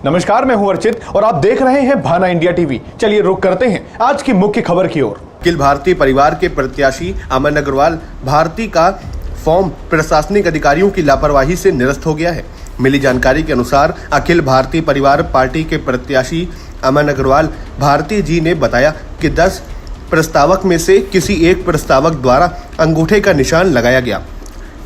नमस्कार, मैं हूं अर्चित और आप देख रहे हैं भाना इंडिया टीवी। चलिए रुक करते हैं आज की मुख्य खबर की ओर। अखिल भारतीय परिवार के प्रत्याशी अमन अग्रवाल भारती का फॉर्म प्रशासनिक अधिकारियों की लापरवाही से निरस्त हो गया है। मिली जानकारी के अनुसार अखिल भारतीय परिवार पार्टी के प्रत्याशी अमन अग्रवाल भारती जी ने बताया कि 10 प्रस्तावक में से किसी एक प्रस्तावक द्वारा अंगूठे का निशान लगाया गया,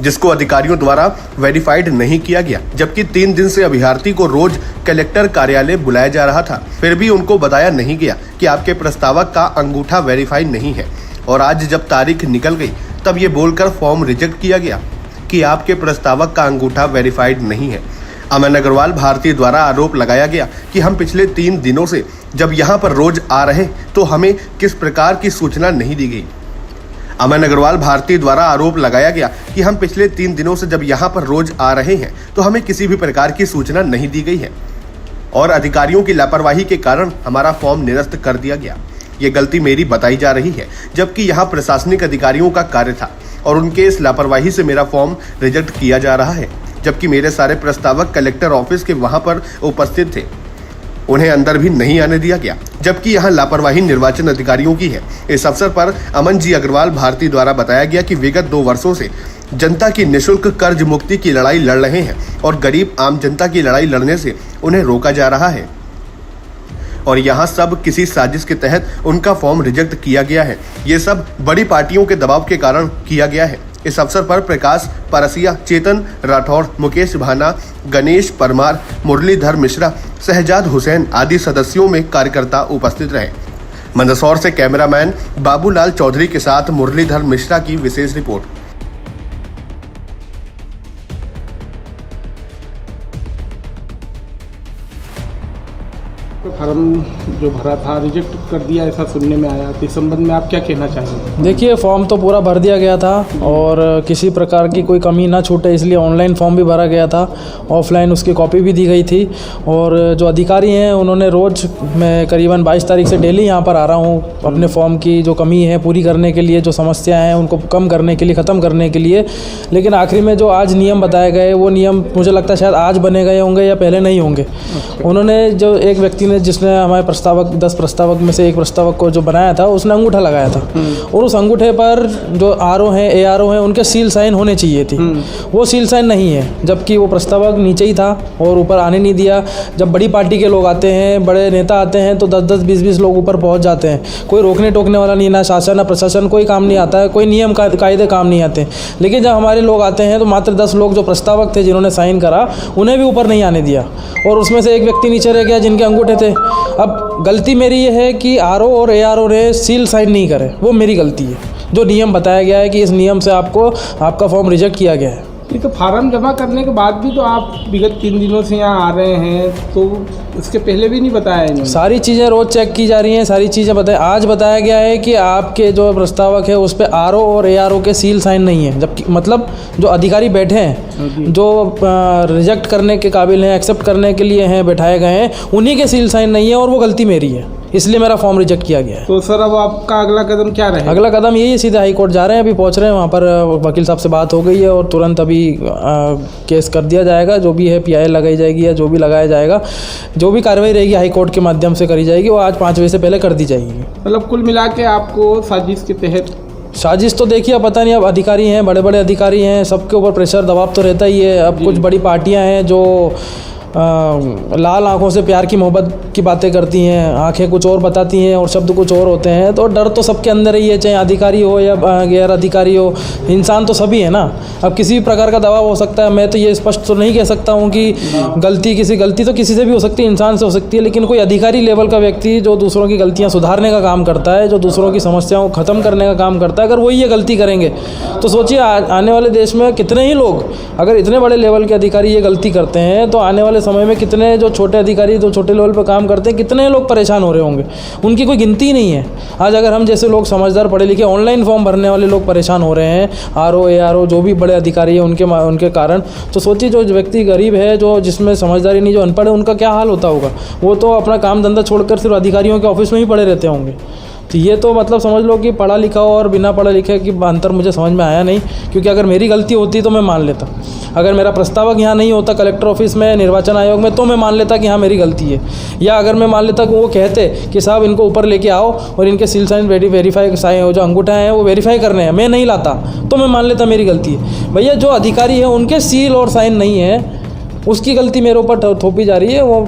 जिसको अधिकारियों द्वारा वेरीफाइड नहीं किया गया। जबकि 3 दिन से अभ्यर्थी को रोज कलेक्टर कार्यालय बुलाया जा रहा था, फिर भी उनको बताया नहीं गया कि आपके प्रस्तावक का अंगूठा वेरीफाइड नहीं है। और आज जब तारीख निकल गई तब ये बोलकर फॉर्म रिजेक्ट किया गया कि आपके प्रस्तावक का अंगूठा वेरीफाइड नहीं है। अमन अग्रवाल भारती द्वारा आरोप लगाया गया कि हम पिछले 3 दिनों से जब यहाँ पर रोज आ रहे तो हमें किस प्रकार की सूचना नहीं दी गई। अमन अग्रवाल भारती द्वारा आरोप लगाया गया कि हम पिछले 3 दिनों से जब यहाँ पर रोज आ रहे हैं तो हमें किसी भी प्रकार की सूचना नहीं दी गई है और अधिकारियों की लापरवाही के कारण हमारा फॉर्म निरस्त कर दिया गया। ये गलती मेरी बताई जा रही है, जबकि यहाँ प्रशासनिक अधिकारियों का कार्य था और उनके इस लापरवाही से मेरा फॉर्म रिजेक्ट किया जा रहा है। जबकि मेरे सारे प्रस्तावक कलेक्टर ऑफिस के वहाँ पर उपस्थित थे, उन्हें अंदर भी नहीं आने दिया गया, जबकि यहाँ लापरवाही निर्वाचन अधिकारियों की है। इस अवसर पर अमन जी अग्रवाल भारती द्वारा बताया गया कि विगत 2 वर्षों से जनता की निःशुल्क कर्ज मुक्ति की लड़ाई लड़ रहे हैं और गरीब आम जनता की लड़ाई लड़ने से उन्हें रोका जा रहा है और यहाँ सब किसी साजिश के तहत उनका फॉर्म रिजेक्ट किया गया है। ये सब बड़ी पार्टियों के दबाव के कारण किया गया है। इस अवसर पर प्रकाश परसिया, चेतन राठौड़, मुकेश भाना, गणेश परमार, मुरलीधर मिश्रा, शहजाद हुसैन आदि सदस्यों में कार्यकर्ता उपस्थित रहे। मंदसौर से कैमरामैन बाबूलाल चौधरी के साथ मुरलीधर मिश्रा की विशेष रिपोर्ट। फॉर्म जो भरा था रिजेक्ट कर दिया, ऐसा सुनने में आया। तो इस संबंध में आप क्या कहना चाहेंगे? देखिए, फॉर्म तो पूरा भर दिया गया था और किसी प्रकार की कोई कमी ना छूटे इसलिए ऑनलाइन फॉर्म भी भरा गया था, ऑफलाइन उसकी कॉपी भी दी गई थी। और जो अधिकारी हैं उन्होंने रोज़, मैं करीबन 22 तारीख से डेली यहाँ पर आ रहा हूँ अपने फॉर्म की जो कमी है पूरी करने के लिए, जो समस्याएँ हैं उनको कम करने के लिए, ख़त्म करने के लिए। लेकिन आखिरी में जो आज नियम बताए गए वो नियम मुझे लगता है शायद आज बने गए होंगे या पहले नहीं होंगे। उन्होंने जो एक व्यक्ति ने, जिसने हमारे प्रस्तावक 10 प्रस्तावक में से एक प्रस्तावक को जो बनाया था, उसने अंगूठा लगाया था और उस अंगूठे पर जो आरओ हैं, एआरओ हैं, उनके सील साइन होने चाहिए थी। वो सील साइन नहीं है, जबकि वो प्रस्तावक नीचे ही था और ऊपर आने नहीं दिया। जब बड़ी पार्टी के लोग आते हैं, बड़े नेता आते हैं तो 10-10, 20-20 लोग ऊपर पहुंच जाते हैं। कोई रोकने टोकने वाला नहीं, ना शासन ना प्रशासन, कोई काम नहीं आता है, कोई नियम कायदे काम नहीं आते। लेकिन जब हमारे लोग आते हैं तो मात्र 10 लोग जो प्रस्तावक थे जिन्होंने साइन करा, उन्हें भी ऊपर नहीं आने दिया और उसमें से एक व्यक्ति नीचे रह गया जिनके अंगूठे थे। अब गलती मेरी ये है कि आरओ और एआरओ ने सील साइन नहीं करे, वो मेरी गलती है। जो नियम बताया गया है कि इस नियम से आपका फॉर्म रिजेक्ट किया गया है। तो फार्म जमा करने के बाद भी तो आप विगत 3 दिनों से यहाँ आ रहे हैं, तो उसके पहले भी नहीं बताया इन्होंने? सारी चीज़ें रोज़ चेक की जा रही हैं, सारी चीज़ें बताएं। आज बताया गया है कि आपके जो प्रस्तावक है उस पर आरओ और एआरओ के सील साइन नहीं है, जबकि मतलब जो अधिकारी बैठे हैं, जो रिजेक्ट करने के काबिल हैं, एक्सेप्ट करने के लिए हैं, बैठाए गए हैं, उन्हीं के सील साइन नहीं है और वो गलती मेरी है, इसलिए मेरा फॉर्म रिजेक्ट किया गया है। तो सर अब आपका अगला कदम क्या रहेगा? अगला कदम यही है, सीधे हाई कोर्ट जा रहे हैं, अभी पहुंच रहे हैं। वहाँ पर वकील साहब से बात हो गई है और तुरंत अभी केस कर दिया जाएगा। जो भी है PI लगाई जाएगी या जो भी लगाया जाएगा, जो भी कार्रवाई रहेगी हाई कोर्ट के माध्यम से करी जाएगी, वो आज 5 बजे से पहले कर दी जाएगी। मतलब कुल मिला के आपको साजिश के तहत? साजिश तो देखिए, पता नहीं, अब अधिकारी हैं, बड़े बड़े अधिकारी हैं, सबके ऊपर प्रेशर दबाव तो रहता ही है। अब कुछ बड़ी पार्टियां हैं जो लाल आंखों से प्यार की मोहब्बत की बातें करती हैं, आंखें कुछ और बताती हैं और शब्द कुछ और होते हैं। तो डर तो सबके अंदर ही है, चाहे अधिकारी हो या गैर अधिकारी हो, इंसान तो सभी है ना। अब किसी भी प्रकार का दबाव हो सकता है। मैं तो ये स्पष्ट तो नहीं कह सकता हूँ कि गलती तो किसी से भी हो सकती है, इंसान से हो सकती है, लेकिन कोई अधिकारी लेवल का व्यक्ति जो दूसरों की गलतियाँ सुधारने का काम करता है, जो दूसरों की समस्याओं को ख़त्म करने का काम करता है, अगर वही ये गलती करेंगे तो सोचिए आने वाले देश में कितने ही लोग, अगर इतने बड़े लेवल के अधिकारी ये गलती करते हैं तो आने वाले समय में कितने जो छोटे अधिकारी जो छोटे लेवल पर काम करते हैं, कितने लोग परेशान हो रहे होंगे, उनकी कोई गिनती नहीं है। आज अगर हम जैसे लोग समझदार पढ़े लिखे ऑनलाइन फॉर्म भरने वाले लोग परेशान हो रहे हैं, आरओ एआरओ जो भी बड़े अधिकारी हैं उनके कारण, तो सोचिए जो व्यक्ति गरीब है, जो जिसमें समझदारी नहीं, जो अनपढ़ है, उनका क्या हाल होता होगा। वो तो अपना काम धंधा छोड़कर सिर्फ अधिकारियों के ऑफिस में ही पड़े रहते होंगे। तो ये तो मतलब समझ लो कि पढ़ा लिखा और बिना पढ़े लिखे की अंतर मुझे समझ में आया नहीं, क्योंकि अगर मेरी गलती होती तो मैं मान लेता। अगर मेरा प्रस्तावक यहाँ नहीं होता कलेक्टर ऑफिस में, निर्वाचन आयोग में, तो मैं मान लेता कि हाँ मेरी गलती है। या अगर मैं मान लेता कि वो कहते कि साहब इनको ऊपर लेके आओ और इनके सील साइन वेरीफाई साइन जो अंगूठा हैं वो वेरीफाई करने हैं, मैं नहीं लाता, तो मैं मान लेता मेरी गलती है। भैया जो अधिकारी हैं उनके सील और साइन नहीं है, उसकी गलती मेरे ऊपर थोपी जा रही है, वो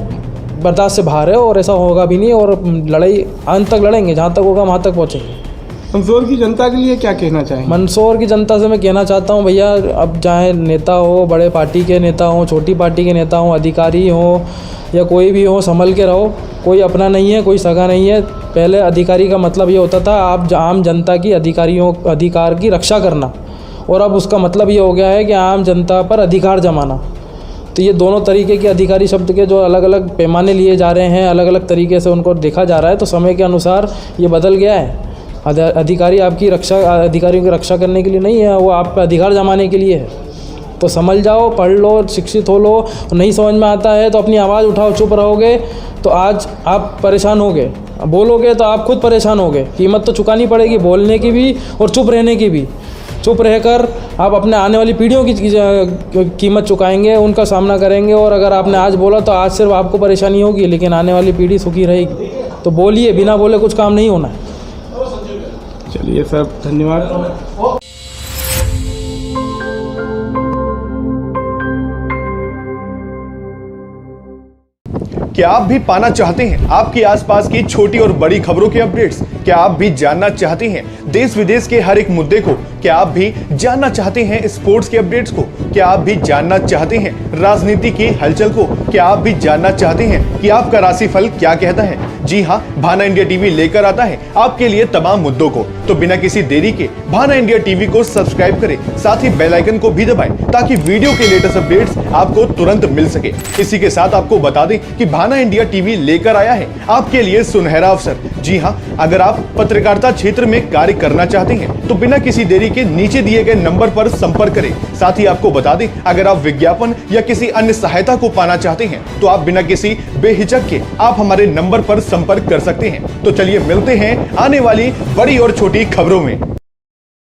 बर्दाश्त से बाहर है और ऐसा होगा भी नहीं। और लड़ाई अंत तक लड़ेंगे, जहाँ तक होगा वहाँ तक पहुँचेंगे। मंदसौर की जनता के लिए क्या कहना चाहेंगे? मंदसौर की जनता से मैं कहना चाहता हूँ भैया, अब चाहे नेता हो, बड़े पार्टी के नेता हो, छोटी पार्टी के नेता हो, अधिकारी हो या कोई भी हो, संभल के रहो। कोई अपना नहीं है, कोई सगा नहीं है। पहले अधिकारी का मतलब ये होता था आप आम जनता की अधिकार की रक्षा करना, और अब उसका मतलब ये हो गया है कि आम जनता पर अधिकार जमाना। तो ये दोनों तरीके के अधिकारी शब्द के जो अलग अलग पैमाने लिए जा रहे हैं, अलग अलग तरीके से उनको देखा जा रहा है, तो समय के अनुसार ये बदल गया है। अधिकारी आपकी रक्षा, अधिकारियों की रक्षा करने के लिए नहीं है, वो आप पे अधिकार जमाने के लिए है। तो समझ जाओ, पढ़ लो, शिक्षित हो लो। नहीं समझ में आता है तो अपनी आवाज़ उठाओ। चुप रहोगे तो आज आप परेशान होगे, बोलोगे तो आप खुद परेशान होगे। कीमत तो चुकानी पड़ेगी, बोलने की भी और चुप रहने की भी। चुप रहकर आप अपने आने वाली पीढ़ियों की कीमत चुकाएंगे, उनका सामना करेंगे। और अगर आपने आज बोला तो आज सिर्फ आपको परेशानी होगी, लेकिन आने वाली पीढ़ी सुखी रहेगी। तो बोलिए, बिना बोले कुछ काम नहीं होना है। चलिए सर, धन्यवाद। क्या आप भी पाना चाहते हैं आपके आसपास की छोटी और बड़ी खबरों के अपडेट्स? क्या आप भी जानना चाहते हैं देश विदेश के हर एक मुद्दे को? क्या आप भी जानना चाहते हैं स्पोर्ट्स के अपडेट्स को? क्या आप भी जानना चाहते हैं राजनीति की हलचल को? क्या आप भी जानना चाहते हैं कि आपका राशिफल क्या कहता है? जी हाँ, भाना इंडिया टीवी लेकर आता है आपके लिए तमाम मुद्दों को। तो बिना किसी देरी के भाना इंडिया टीवी को सब्सक्राइब करें, साथ ही बेल आइकन को भी दबाएं ताकि वीडियो के लेटेस्ट अपडेट्स आपको तुरंत मिल सके। इसी के साथ आपको बता दें कि भाना इंडिया टीवी लेकर आया है आपके लिए सुनहरा अवसर। जी हाँ, अगर आप पत्रकारिता क्षेत्र में कार्य करना चाहते हैं तो बिना किसी देरी के नीचे दिए गए नंबर पर संपर्क करें। साथ ही आपको बता दें, अगर आप विज्ञापन या किसी अन्य सहायता को पाना चाहते हैं तो आप बिना किसी बेहिचक के आप हमारे नंबर पर संपर्क कर सकते हैं। तो चलिए मिलते हैं आने वाली बड़ी और छोटी खबरों में।